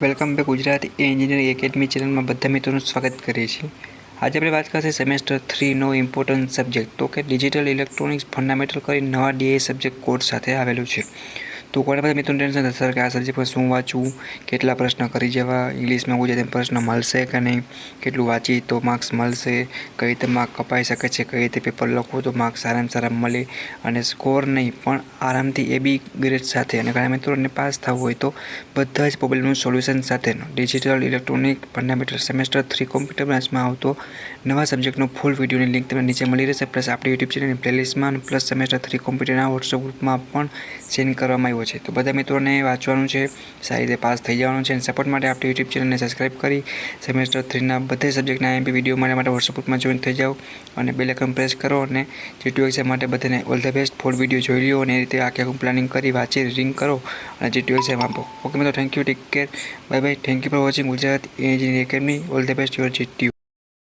Welcome back Gujarati engineering academy ચેનલમાં બધા મિત્રોનું સ્વાગત કરીએ છીએ। આજે આપણે વાત કરશે સેમેસ્ટર 3નો ઇમ્પોર્ટન્ટ સબ્જેક્ટ તો કે ડિજિટલ ઇલેક્ટ્રોનિક્સ ફંડામેન્ટલ કરી નવા ડીઆઈ સબ્જેક્ટ કોર્સ સાથે આવેલું છે। તો ઘણા બધા મિત્રોને ટેન્શન થશે કે આ સબ્જેક્ટ પર શું વાંચવું, કેટલા પ્રશ્ન કરી જવા, ઇંગ્લિશમાં ગુજરાતીમાં પ્રશ્ન મળશે કે નહીં, કેટલું વાંચી તો માર્ક્સ મળશે, કઈ રીતે માર્ક કપાઈ શકે છે, કઈ રીતે પેપર લખવું તો માર્ક્સ સારામાં સારા મળે અને સ્કોર નહીં પણ આરામથી AB ગ્રેડ સાથે અને ઘણા મિત્રોને પાસ થવું હોય તો બધા જ પ્રોબ્લેમનું સોલ્યુશન સાથેનો digital electronic fundamental semester 3 computer બ્રાન્ચમાં આવતો નવા સબ્જેક્ટનો ફૂલ વિડીયોની લિંક તમને નીચે મળી રહેશે, પ્લસ આપણી યુટ્યુબ ચેનલની પ્લેલિસ્ટમાં અને પ્લસ સેમેસ્ટર 3 કોમ્પ્યુટરના વોટ્સઅપ ગ્રુપમાં પણ સેન્ડ કરવામાં આવ્યો છે। તો બધા મિત્રોને વાંચવાનું છે, સારી રીતે પાસ થઈ જવાનું છે અને સપોર્ટ માટે આપણી યુટ્યુબ ચેનલને સબસ્ક્રાઈબ કરી સેમેસ્ટર 3ના બધા સબ્જેક્ટના MP વિડીયો માટે વોટ્સઅપ ગ્રુપમાં જોઈન થઈ જાઓ અને બેલ આઇકન પ્રેસ કરો અને GTU એક્ઝામ માટે બધાને all the best for video જોઈ લ્યો અને એ રીતે આખું પ્લાનિંગ કરી વાંચી રીડિંગ કરો અને GTU એક્ઝામ આપો। ઓકે મિત્રો, thank you, take care, bye bye, thank you for watching Gujarat engineering academy, all the best your GTU।